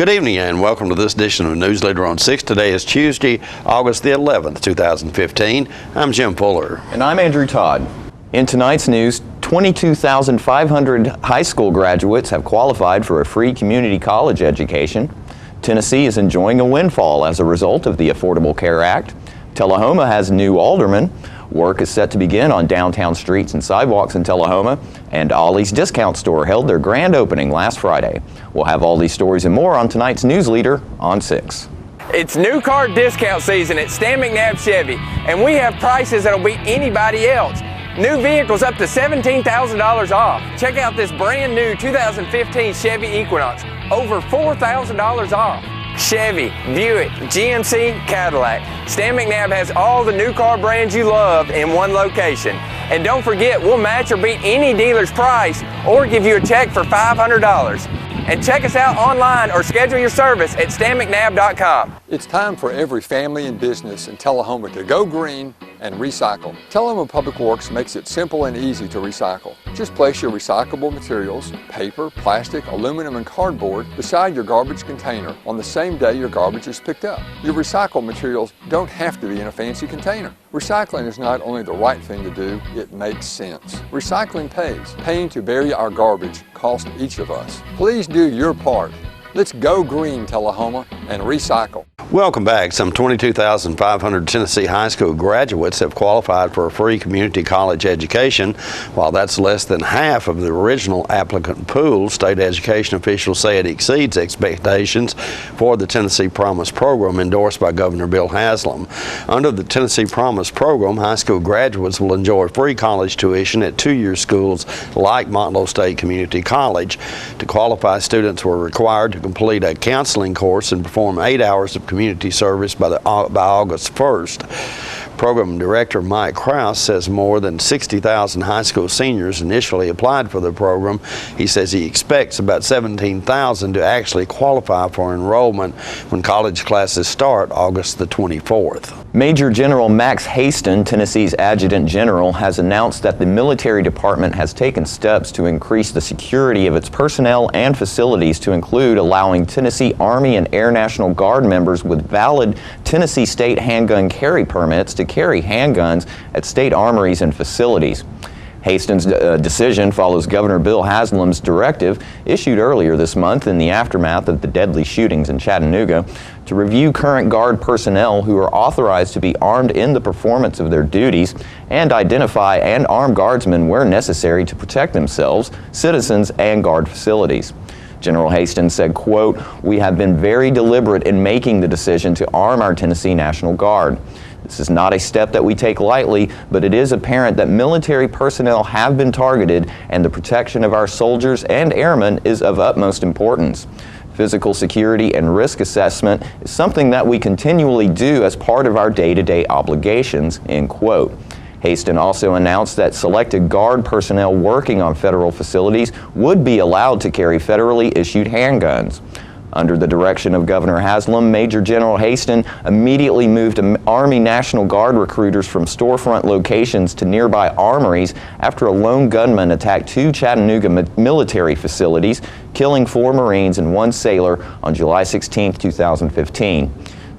Good evening and welcome to this edition of Newsleader on 6. Today is Tuesday, August the 11th, 2015. I'm Jim Fuller. And I'm Andrew Todd. In tonight's news, 22,500 high school graduates have qualified for a free community college education. Tennessee is enjoying a windfall as a result of the Affordable Care Act. Tullahoma has new aldermen. Work is set to begin on downtown streets and sidewalks in Tullahoma, and Ollie's Discount Store held their grand opening last Friday. We'll have all these stories and more on tonight's Newsleader on 6. It's new car discount season at Stan McNabb Chevy, and we have prices that'll beat anybody else. New vehicles up to $17,000 off. Check out this brand new 2015 Chevy Equinox, over $4,000 off. Chevy, Buick, GMC, Cadillac. Stan McNabb has all the new car brands you love in one location. And don't forget, we'll match or beat any dealer's price or give you a check for $500. And check us out online or schedule your service at stanmcnabb.com. It's time for every family and business in Tullahoma to go green and recycle. Tullahoma Public Works makes it simple and easy to recycle. Just place your recyclable materials, paper, plastic, aluminum, and cardboard beside your garbage container on the same day your garbage is picked up. Your recycled materials don't have to be in a fancy container. Recycling is not only the right thing to do, it makes sense. Recycling pays. Paying to bury our garbage costs each of us. Please do your part. Let's go green, Tullahoma, and recycle. Welcome back. Some 22,500 Tennessee high school graduates have qualified for a free community college education. While that's less than half of the original applicant pool, state education officials say it exceeds expectations for the Tennessee Promise program endorsed by Governor Bill Haslam. Under the Tennessee Promise program, high school graduates will enjoy free college tuition at two-year schools like Montlow State Community College. To qualify, students were required to complete a counseling course and perform 8 hours of community service by August 1st. Program Director Mike Krause says more than 60,000 high school seniors initially applied for the program. He says he expects about 17,000 to actually qualify for enrollment when college classes start August the 24th. Major General Max Haston, Tennessee's Adjutant General, has announced that the military department has taken steps to increase the security of its personnel and facilities to include allowing Tennessee Army and Air National Guard members with valid Tennessee state handgun carry permits to carry handguns at state armories and facilities. Haston's decision follows Governor Bill Haslam's directive issued earlier this month in the aftermath of the deadly shootings in Chattanooga to review current Guard personnel who are authorized to be armed in the performance of their duties and identify and arm Guardsmen where necessary to protect themselves, citizens, and Guard facilities. General Haston said, quote, "We have been very deliberate in making the decision to arm our Tennessee National Guard. This is not a step that we take lightly, but it is apparent that military personnel have been targeted and the protection of our soldiers and airmen is of utmost importance. Physical security and risk assessment is something that we continually do as part of our day-to-day obligations," end quote. Haston also announced that selected Guard personnel working on federal facilities would be allowed to carry federally issued handguns. Under the direction of Governor Haslam, Major General Haston immediately moved Army National Guard recruiters from storefront locations to nearby armories after a lone gunman attacked two Chattanooga military facilities, killing 4 Marines and 1 sailor on July 16, 2015.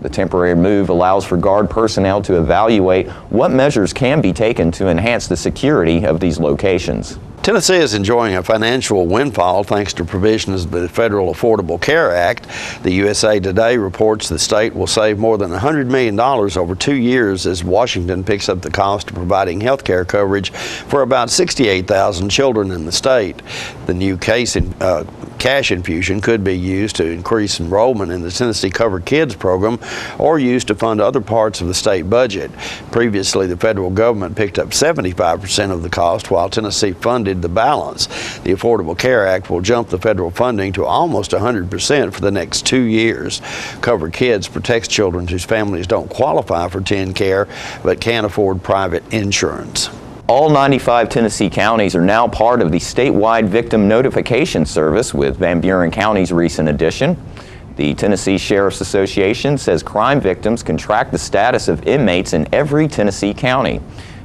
The temporary move allows for Guard personnel to evaluate what measures can be taken to enhance the security of these locations. Tennessee is enjoying a financial windfall thanks to provisions of the Federal Affordable Care Act. The USA Today reports the state will save more than $100 million over 2 years as Washington picks up the cost of providing health care coverage for about 68,000 children in the state. The new cash infusion could be used to increase enrollment in the Tennessee Covered Kids program or used to fund other parts of the state budget. Previously, the federal government picked up 75% of the cost while Tennessee funded the balance. The Affordable Care Act will jump the federal funding to almost 100% for the next 2 years. Covered Kids protects children whose families don't qualify for TennCare but can't afford private insurance. All 95 Tennessee counties are now part of the statewide Victim Notification Service with Van Buren County's recent addition. The Tennessee Sheriff's Association says crime victims can track the status of inmates in every Tennessee county.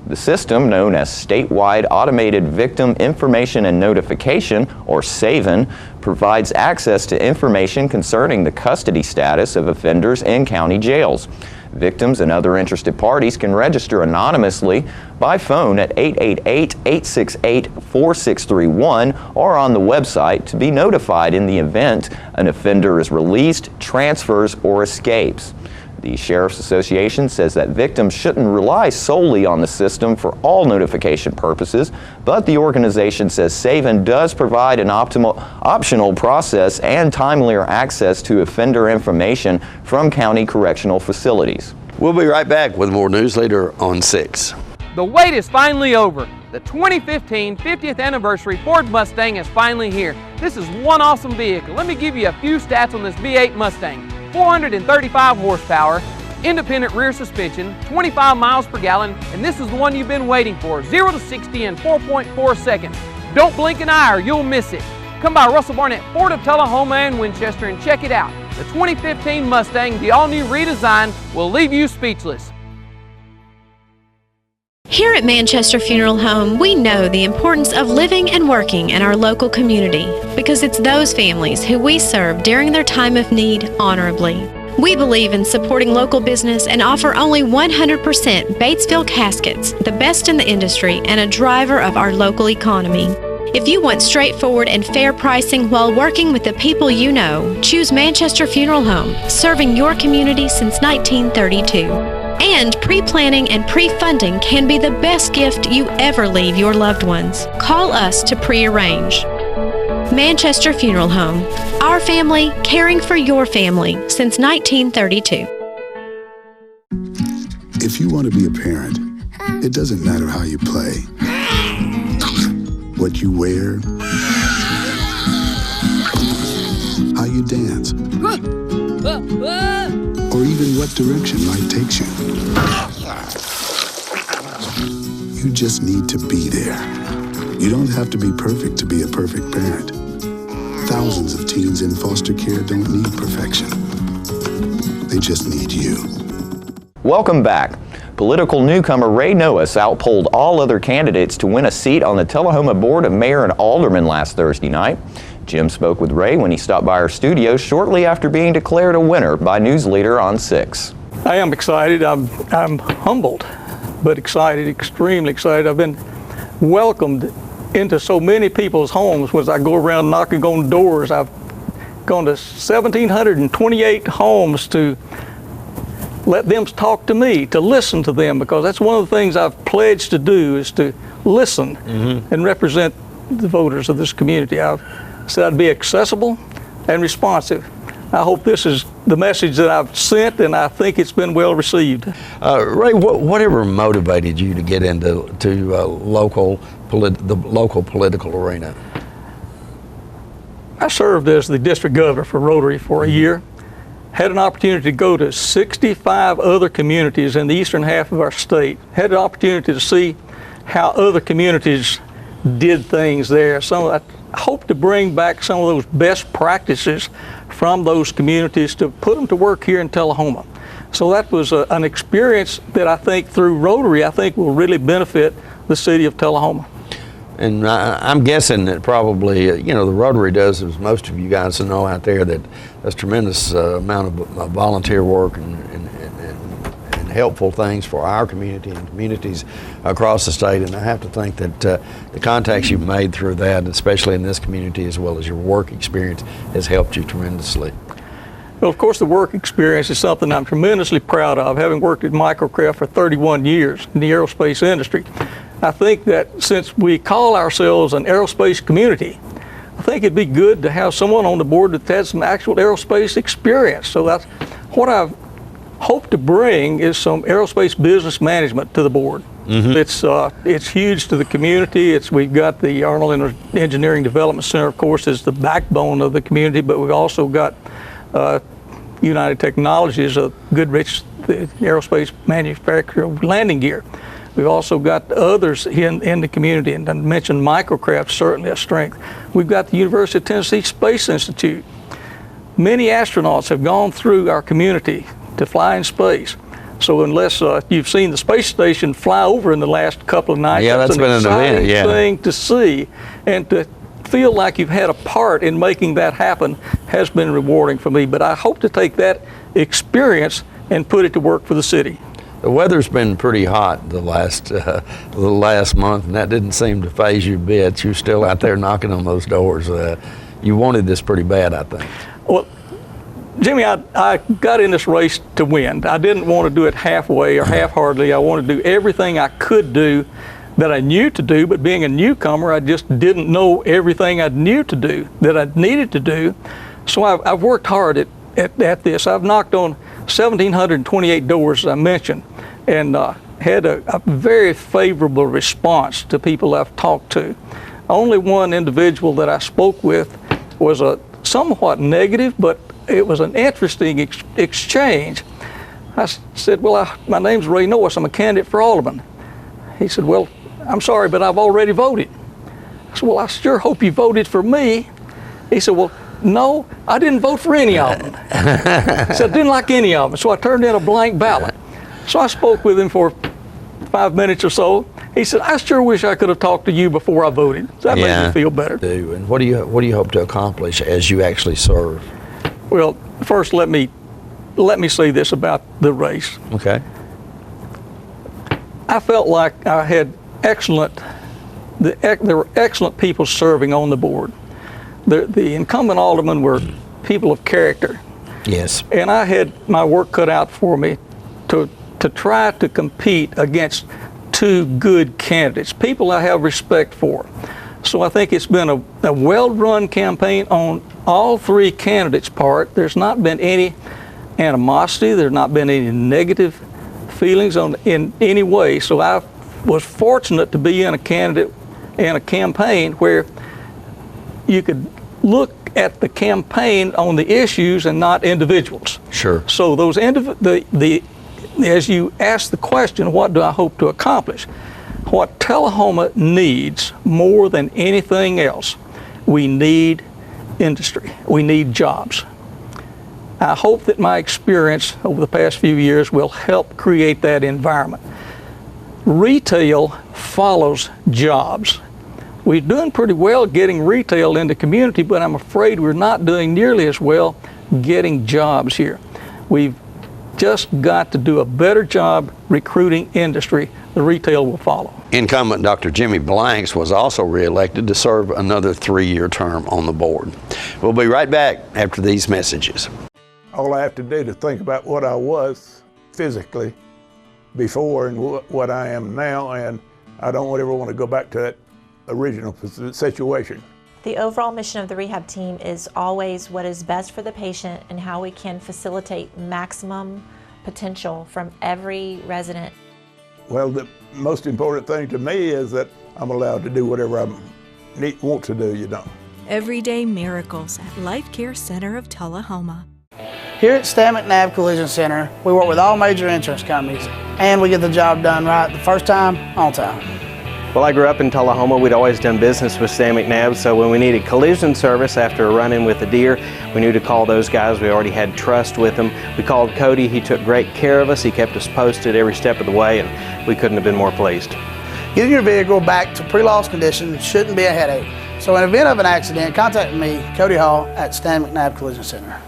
The system, known as Statewide Automated Victim Information and Notification, or SAVIN, provides access to information concerning the custody status of offenders in county jails. Victims and other interested parties can register anonymously by phone at 888-868-4631 or on the website to be notified in the event an offender is released, transfers, or escapes. The Sheriff's Association says that victims shouldn't rely solely on the system for all notification purposes, but the organization says SAVIN does provide an optional process and timelier access to offender information from county correctional facilities. We'll be right back with more Newsleader on 6. The wait is finally over. The 2015 50th anniversary Ford Mustang is finally here. This is one awesome vehicle. Let me give you a few stats on this V8 Mustang. 435 horsepower, independent rear suspension, 25 miles per gallon, and this is the one you've been waiting for. 0 to 60 in 4.4 seconds. Don't blink an eye or you'll miss it. Come by Russell Barnett Ford of Tullahoma and Winchester and check it out. The 2015 Mustang, the all-new redesign, will leave you speechless. Here at Manchester Funeral Home, we know the importance of living and working in our local community because it's those families who we serve during their time of need honorably. We believe in supporting local business and offer only 100% Batesville caskets, the best in the industry and a driver of our local economy. If you want straightforward and fair pricing while working with the people you know, choose Manchester Funeral Home, serving your community since 1932. And pre-planning and pre-funding can be the best gift you ever leave your loved ones. Call us to pre-arrange. Manchester Funeral Home. Our family caring for your family since 1932. If you want to be a parent, it doesn't matter how you play, what you wear, how you dance, or even what direction life takes you. You just need to be there. You don't have to be perfect to be a perfect parent. Thousands of teens in foster care don't need perfection. They just need you. Welcome back. Political newcomer Ray Noaes outpolled all other candidates to win a seat on the Tullahoma Board of Mayor and Aldermen last Thursday night. Jim spoke with Ray when he stopped by our studio shortly after being declared a winner by Newsleader on 6. I am excited. I'm humbled, but excited, extremely excited. I've been welcomed into so many people's homes as I go around knocking on doors. I've gone to 1,728 homes to let them talk to me, to listen to them, because that's one of the things I've pledged to do is to listen and represent the voters of this community. I've said I'd be accessible and responsive. I hope this is the message that I've sent, and I think it's been well received. Ray, whatever motivated you to get into the local political arena? I served as the district governor for Rotary for a year. Had an opportunity to go to 65 other communities in the eastern half of our state. Had an opportunity to see how other communities did things there. I hope to bring back some of those best practices from those communities to put them to work here in Tullahoma. So that was an experience that I think through Rotary, I think will really benefit the city of Tullahoma. And I'm guessing that probably, the Rotary does, as most of you guys know out there, that there's tremendous amount of volunteer work and helpful things for our community and communities across the state. And I have to think that the contacts you've made through that, especially in this community, as well as your work experience, has helped you tremendously. Well, of course, the work experience is something I'm tremendously proud of, having worked at Microcraft for 31 years in the aerospace industry. I think that since we call ourselves an aerospace community, I think it'd be good to have someone on the board that has some actual aerospace experience. So that's what I've hoped to bring, is some aerospace business management to the board. It's huge to the community. We've got the Arnold Engineering Development Center, of course, is the backbone of the community, but we've also got United Technologies, a Goodrich, the aerospace manufacturer of landing gear. We've also got others in the community, and I mentioned Microcraft, certainly a strength. We've got the University of Tennessee Space Institute. Many astronauts have gone through our community to fly in space. So unless you've seen the space station fly over in the last couple of nights, Yeah, that's been an event, yeah. thing to see, and to feel like you've had a part in making that happen has been rewarding for me. But I hope to take that experience and put it to work for the city. The weather's been pretty hot the last month, and that didn't seem to faze you a bit. You're still out there knocking on those doors. You wanted this pretty bad, I think. Well, Jimmy, I got in this race to win. I didn't want to do it halfway or half-heartedly. I wanted to do everything I could do that I knew to do, but being a newcomer, I just didn't know everything I knew to do, that I needed to do. So I've worked hard at this. I've knocked on 1,728 doors, as I mentioned, and had a very favorable response to people I've talked to. Only one individual that I spoke with was a somewhat negative, but it was an interesting exchange. I said, well, my name's Ray Norris. I'm a candidate for Alderman. He said, well, I'm sorry, but I've already voted. I said, well, I sure hope you voted for me. He said, well, no, I didn't vote for any of them. He said, I didn't like any of them, so I turned in a blank ballot. So I spoke with him for 5 minutes or so. He said, I sure wish I could have talked to you before I voted. So that made me feel better. And what do you hope to accomplish as you actually serve? Well, first let me say this about the race. Okay. I felt like I had there were excellent people serving on the board. The incumbent aldermen were people of character. Yes. And I had my work cut out for me to try to compete against two good candidates, people I have respect for. So I think it's been a well-run campaign on all three candidates' part. There's not been any animosity. There's not been any negative feelings in any way. So I was fortunate to be in a campaign where you could look at the campaign on the issues and not individuals. Sure. So those as you ask the question, what do I hope to accomplish? What Tullahoma needs more than anything else, we need industry. We need jobs. I hope that my experience over the past few years will help create that environment. Retail follows jobs. We're doing pretty well getting retail in the community, but I'm afraid we're not doing nearly as well getting jobs here. We've just got to do a better job recruiting industry. The retail will follow. Incumbent Dr. Jimmy Blanks was also reelected to serve another 3-year term on the board. We'll be right back after these messages. All I have to do is think about what I was physically before and what I am now, and I don't ever want to go back to that original situation. The overall mission of the rehab team is always what is best for the patient and how we can facilitate maximum potential from every resident. Well, the most important thing to me is that I'm allowed to do whatever I want to do, Everyday miracles at Life Care Center of Tullahoma. Here at Stan McNabb Collision Center, we work with all major insurance companies, and we get the job done right the first time, on time. Well, I grew up in Tullahoma. We'd always done business with Stan McNabb, so when we needed collision service after a run-in with a deer, we knew to call those guys. We already had trust with them. We called Cody. He took great care of us. He kept us posted every step of the way, and we couldn't have been more pleased. Getting your vehicle back to pre-loss condition shouldn't be a headache. So in event of an accident, contact me, Cody Hall, at Stan McNabb Collision Center.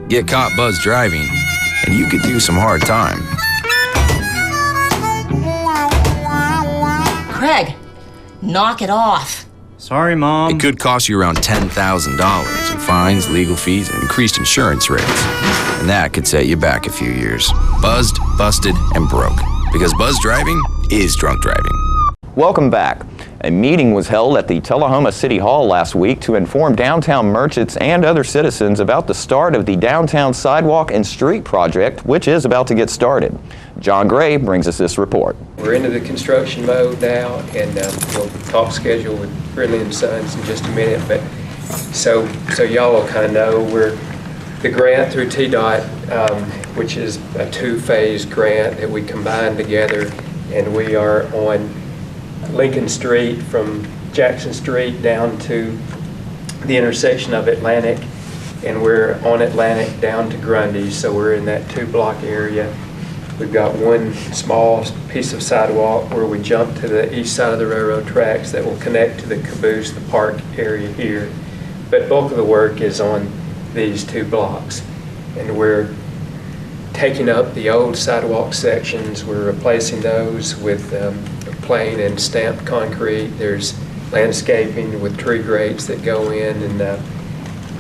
Get caught buzzed driving, and you could do some hard time. Craig, knock it off. Sorry, Mom. It could cost you around $10,000 in fines, legal fees, and increased insurance rates. And that could set you back a few years. Buzzed, busted, and broke. Because buzz driving is drunk driving. Welcome back. A meeting was held at the Tullahoma City Hall last week to inform downtown merchants and other citizens about the start of the Downtown Sidewalk and Street Project, which is about to get started. John Gray brings us this report. We're into the construction mode now, and we'll talk schedule with Ridley and Sons in just a minute. But so y'all will kind of know we're the grant through TDOT, which is a 2-phase grant that we combined together, and we are on Lincoln Street from Jackson Street down to the intersection of Atlantic, and we're on Atlantic down to Grundy, so we're in that 2-block area. We've got one small piece of sidewalk where we jump to the east side of the railroad tracks that will connect to the caboose, the park area here. But bulk of the work is on these 2 blocks. And we're taking up the old sidewalk sections. We're replacing those with plain and stamped concrete. There's landscaping with tree grates that go in. And the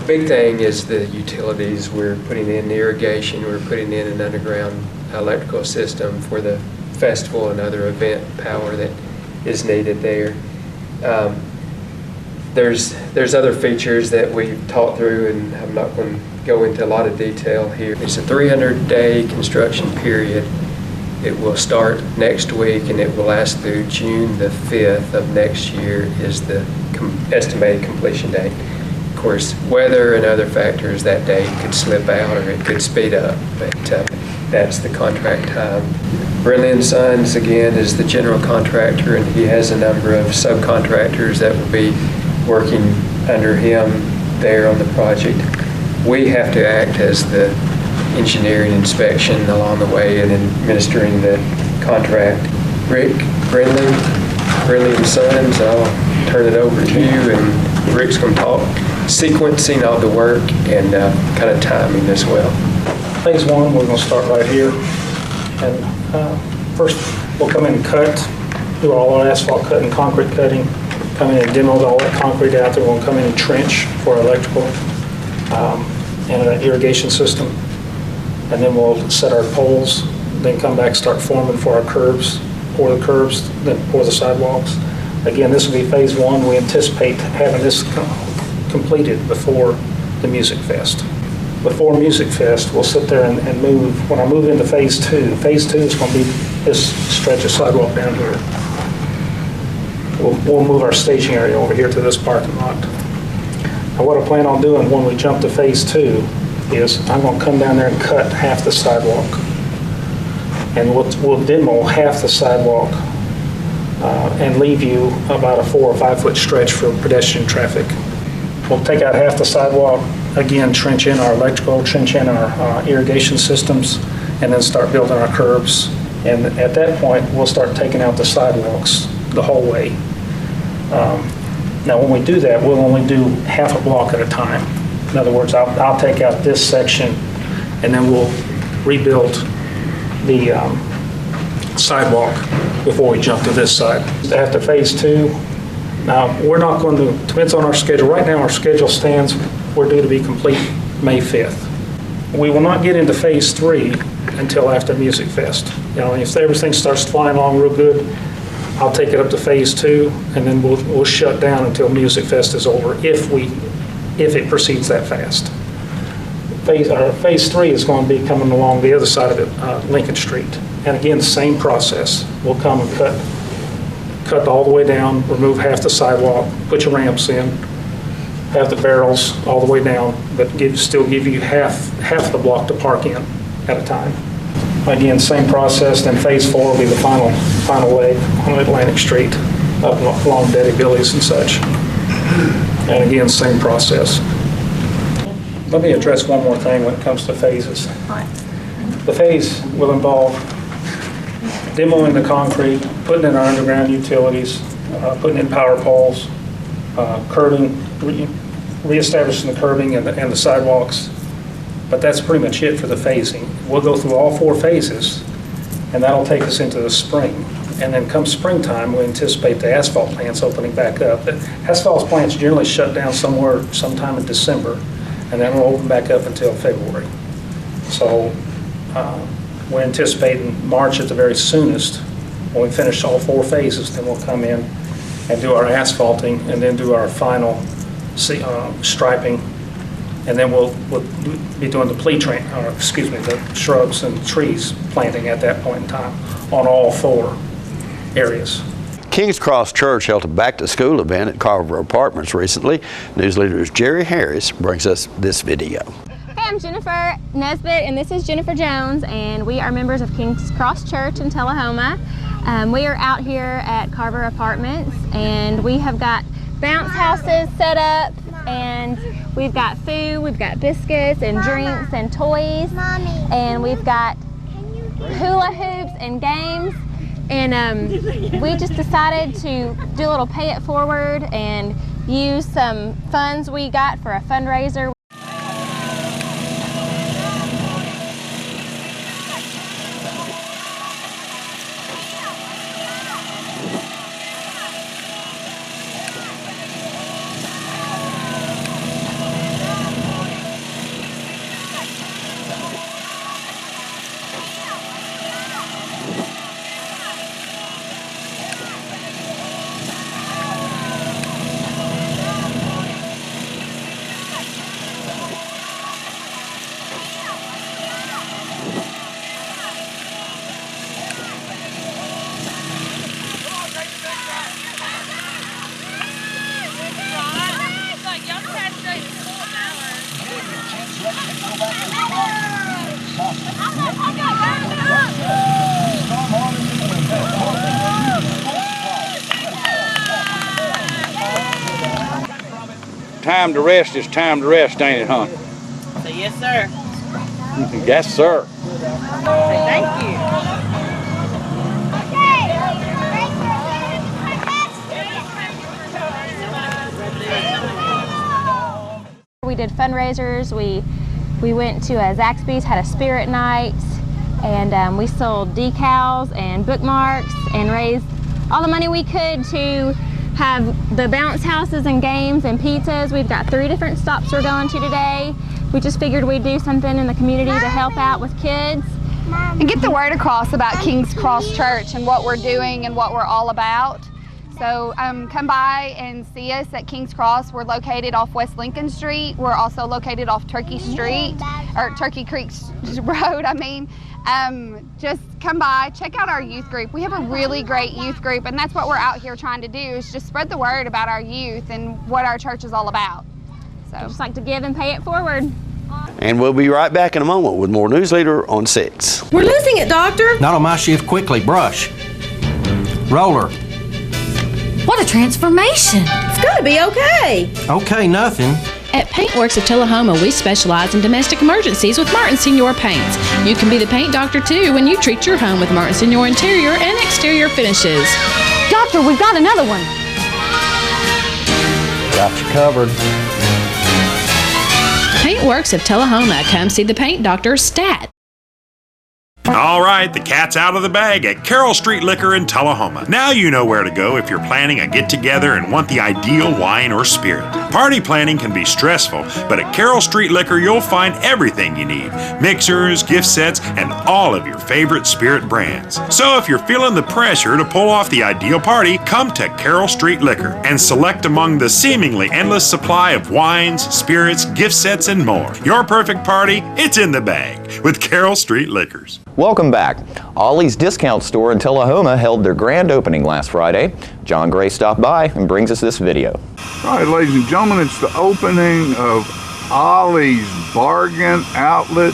big thing is the utilities. We're putting in irrigation. We're putting in an underground electrical system for the festival and other event power that is needed there. There's other features that we've talked through, and I'm not going to go into a lot of detail here. It's a 300-day construction period. It will start next week and it will last through June the 5th of next year is the estimated completion date. Of course, weather and other factors, that date could slip out or it could speed up, but that's the contract time. Brindley & Sons, again, is the general contractor, and he has a number of subcontractors that will be working under him there on the project. We have to act as the engineering inspection along the way and administering the contract. Rick Brindley & Sons, I'll turn it over to you, and Rick's going to talk sequencing of the work and kind of timing as well. Phase 1, we're going to start right here. And first, we'll come in and cut, do all our asphalt cutting, concrete cutting, come in and demo all that concrete out there. We're going to come in and trench for our electrical and an irrigation system. And then we'll set our poles, then come back, start forming for our curbs, pour the curbs, then pour the sidewalks. Again, this will be phase 1. We anticipate having this completed before the Music Fest. Before Music Fest, we'll sit there and move. When I move into phase 2 is going to be this stretch of sidewalk down here. We'll move our staging area over here to this parking lot. Now what I plan on doing when we jump to phase 2 is I'm going to come down there and cut half the sidewalk. And we'll demo half the sidewalk and leave you about a 4 or 5 foot stretch for pedestrian traffic. We'll take out half the sidewalk, again, trench in our electrical, trench in our irrigation systems, and then start building our curbs. And at that point, we'll start taking out the sidewalks the whole way. Now, when we do that, we'll only do half a block at a time. In other words, I'll take out this section, and then we'll rebuild the sidewalk before we jump to this side. After phase 2, now we're not going to, depends on our schedule. Right now, our schedule stands, we're due to be complete May 5th. We will not get into phase 3 until after Music Fest. You know, if everything starts flying along real good, I'll take it up to phase 2, and then we'll shut down until Music Fest is over if it proceeds that fast. Phase 3 is going to be coming along the other side of it, Lincoln Street. And again, the same process. We'll come and cut all the way down, remove half the sidewalk, put your ramps in, have the barrels all the way down, but still give you half the block to park in at a time. Again, same process. Then phase 4 will be the final leg on Atlantic Street, up along Daddy Billy's and such. And again, same process. Let me address one more thing when it comes to phases. The phase will involve demoing the concrete, putting in our underground utilities, putting in power poles, curbing, reestablishing the curbing and the sidewalks. But that's pretty much it for the phasing. We'll go through all 4 phases, and that'll take us into the spring. And then come springtime, we anticipate the asphalt plants opening back up. The asphalt plants generally shut down sometime in December, and then we'll open back up until February. So we're anticipating March at the very soonest. When we finish all 4 phases, then we'll come in and do our asphalting, and then do our final striping. And then we'll be doing the shrubs and trees planting at that point in time on all 4 areas. King's Cross Church held a back-to-school event at Carver Apartments recently. Newsleader's Jerry Harris brings us this video. Hey, I'm Jennifer Nesbitt, and this is Jennifer Jones, and we are members of King's Cross Church in Tullahoma. We are out here at Carver Apartments, and we have got bounce houses set up, and we've got food, we've got biscuits and drinks and toys, and we've got hula hoops and games. And we just decided to do a little pay it forward and use some funds we got for a fundraiser. Time to rest is time to rest, ain't it, huh? Say yes, sir. Yes, sir. Say thank you. We did fundraisers. We went to Zaxby's, had a spirit night, and we sold decals and bookmarks and raised all the money we could to have the bounce houses and games and pizzas. We've got 3 different stops we're going to today. We just figured we'd do something in the community to help out with kids. And get the word across about King's Cross Church and what we're doing and what we're all about. So come by and see us at King's Cross. We're located off West Lincoln Street. We're also located off Turkey Street, or Turkey Creek Road, I mean. Just come by, check out our youth group. We have a really great youth group, and that's what we're out here trying to do, is just spread the word about our youth and what our church is all about. So just like to give and pay it forward. And we'll be right back in a moment with more Newsleader on 6. We're losing it, Doctor. Not on my shift. Quickly, brush. Roller. What a transformation. It's gonna be okay. Okay, nothing. At Paintworks of Tullahoma, we specialize in domestic emergencies with Martin Senior Paints. You can be the paint doctor too when you treat your home with Martin Senior interior and exterior finishes. Doctor, we've got another one. Got you covered. Paintworks of Tullahoma. Come see the paint doctor, Stat. All right, the cat's out of the bag at Carroll Street Liquor in Tullahoma. Now you know where to go if you're planning a get-together and want the ideal wine or spirit. Party planning can be stressful, but at Carroll Street Liquor you'll find everything you need. Mixers, gift sets, and all of your favorite spirit brands. So if you're feeling the pressure to pull off the ideal party, come to Carroll Street Liquor and select among the seemingly endless supply of wines, spirits, gift sets, and more. Your perfect party, it's in the bag with Carroll Street Liquors. Welcome back. Ollie's Discount Store in Tullahoma held their grand opening last Friday. John Gray stopped by and brings us this video. All right, ladies and gentlemen, it's the opening of Ollie's Bargain Outlet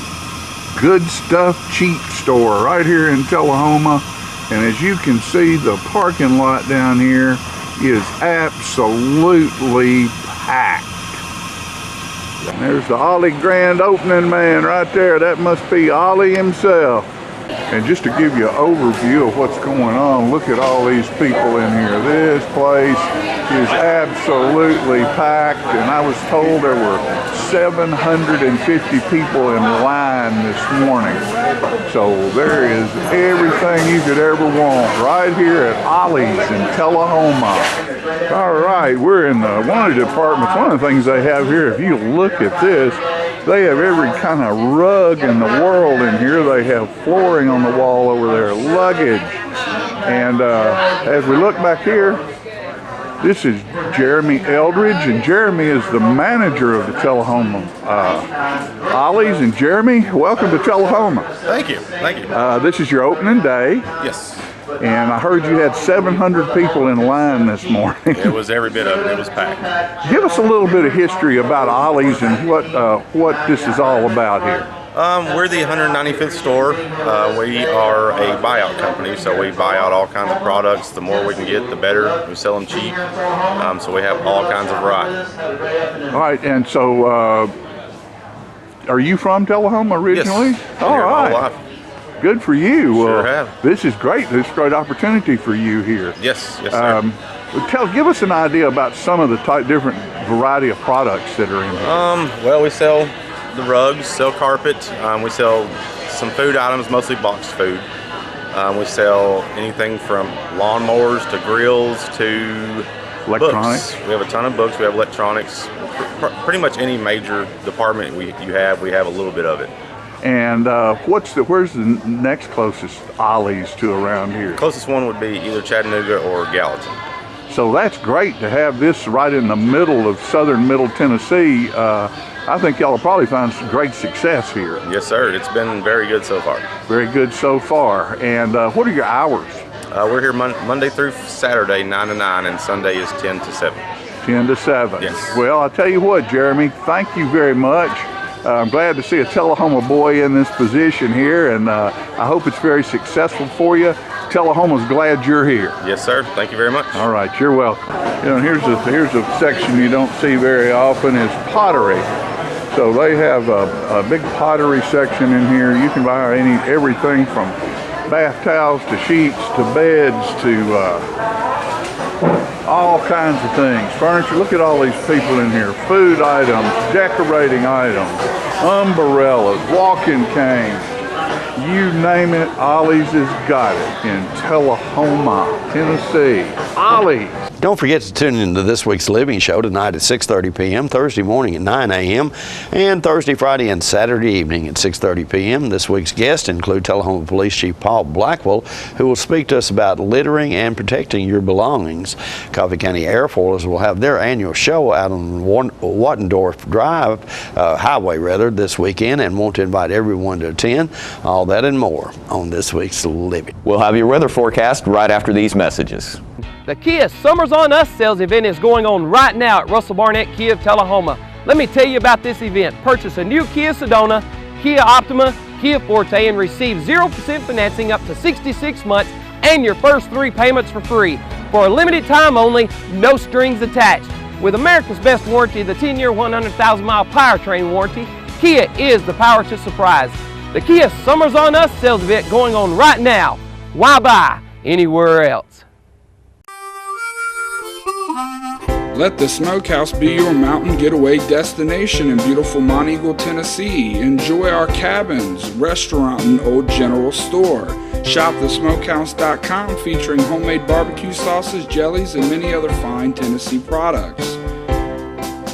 Good Stuff Cheap Store right here in Tullahoma. And as you can see, the parking lot down here is absolutely packed. And there's the Ollie grand opening man right there. That must be Ollie himself. And just to give you an overview of what's going on, look at all these people in here. This place is absolutely packed, and I was told there were 750 people in line this morning. So there is everything you could ever want right here at Ollie's in Tullahoma. All right, we're in one of the departments. One of the things they have here, if you look at this, they have every kind of rug in the world in here. They have flooring on the wall over there, luggage. And as we look back here, this is Jeremy Eldridge, and Jeremy is the manager of the Tullahoma Ollie's. And Jeremy, welcome to Tullahoma. Thank you, thank you. This is your opening day. Yes. And I heard you had 700 people in line this morning. It was every bit of it. It was packed. Give us a little bit of history about Ollie's and what this is all about here. We're the 195th store. We are a buyout company, so we buy out all kinds of products. The more we can get, the better. We sell them cheap, so we have all kinds of variety. All right, and so are you from Tullahoma originally? Yes. All right. Good for you. Sure have. This is great. This is a great opportunity for you here. Yes, yes, sir. Give us an idea about some of the different variety of products that are in here. Well, we sell the rugs, sell carpet. We sell some food items, mostly boxed food. We sell anything from lawnmowers to grills to electronics. Books. We have a ton of books. We have electronics. Pretty much any major department we have a little bit of it. And where's the next closest Ollie's to around here? Closest one would be either Chattanooga or Gallatin. So that's great to have this right in the middle of southern Middle Tennessee. I think y'all will probably find some great success here. Yes, sir. It's been very good so far. Very good so far. And what are your hours? We're here Monday through Saturday, 9 to 9, and Sunday is 10 to 7. 10 to 7. Yes. Well, I'll tell you what, Jeremy, thank you very much. I'm glad to see a Tullahoma boy in this position here, and I hope it's very successful for you. Tullahoma's glad you're here. Yes, sir. Thank you very much. All right, you're welcome. You know, here's a section you don't see very often is pottery. So they have a big pottery section in here. You can buy everything from bath towels to sheets to beds to all kinds of things. Furniture, look at all these people in here. Food items, decorating items, umbrellas, walking canes. You name it, Ollie's has got it in Tullahoma, Tennessee. Ollie's. Don't forget to tune into this week's Living Show tonight at 6:30 p.m., Thursday morning at 9 a.m., and Thursday, Friday, and Saturday evening at 6:30 p.m. This week's guests include Tullahoma Police Chief Paul Blackwell, who will speak to us about littering and protecting your belongings. Coffee County Airfoilers will have their annual show out on Wattendorf Highway this weekend, and want to invite everyone to attend. All that and more on this week's Living. We'll have your weather forecast right after these messages. The Kia Summers on Us sales event is going on right now at Russell Barnett Kia of Tullahoma. Let me tell you about this event. Purchase a new Kia Sedona, Kia Optima, Kia Forte, and receive 0% financing up to 66 months and your first 3 payments for free. For a limited time only, no strings attached. With America's best warranty, the 10-year, 100,000-mile powertrain warranty, Kia is the power to surprise. The Kia Summers on Us sales event going on right now. Why buy anywhere else? Let the Smokehouse be your mountain getaway destination in beautiful Monteagle, Tennessee. Enjoy our cabins, restaurant, and old general store. Shop thesmokehouse.com featuring homemade barbecue sauces, jellies, and many other fine Tennessee products.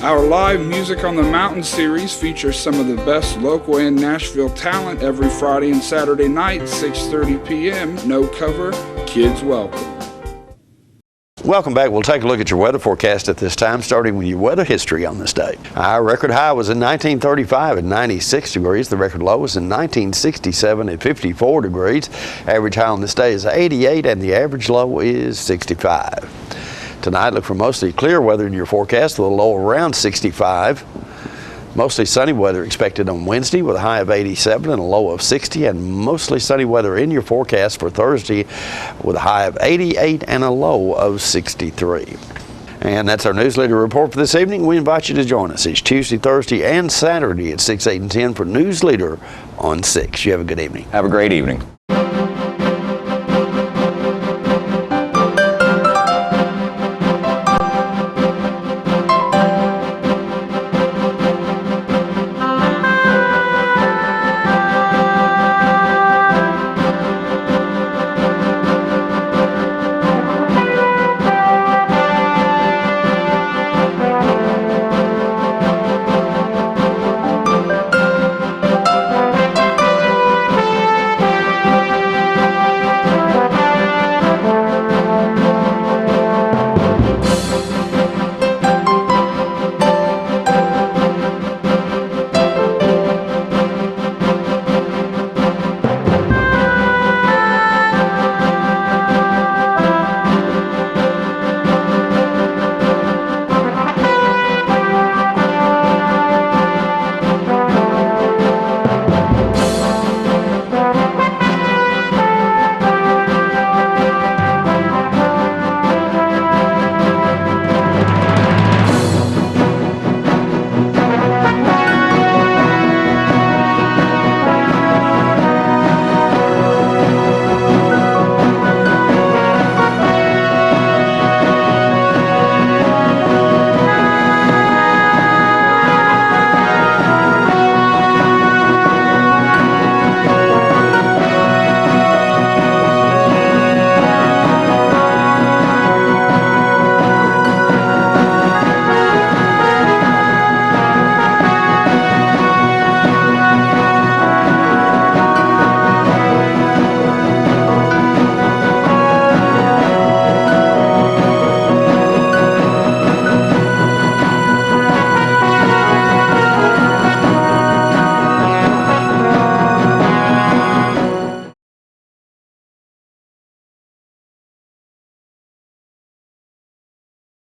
Our live Music on the Mountain series features some of the best local and Nashville talent every Friday and Saturday night, 6:30 p.m. No cover, kids welcome. Welcome back. We'll take a look at your weather forecast at this time, starting with your weather history on this day. Our record high was in 1935 at 96 degrees. The record low was in 1967 at 54 degrees. Average high on this day is 88 and the average low is 65. Tonight, look for mostly clear weather in your forecast, a little low around 65. Mostly sunny weather expected on Wednesday with a high of 87 and a low of 60, and mostly sunny weather in your forecast for Thursday with a high of 88 and a low of 63. And that's our Newsleader report for this evening. We invite you to join us each Tuesday, Thursday, and Saturday at 6, 8, and 10 for Newsleader on 6. You have a good evening. Have a great evening.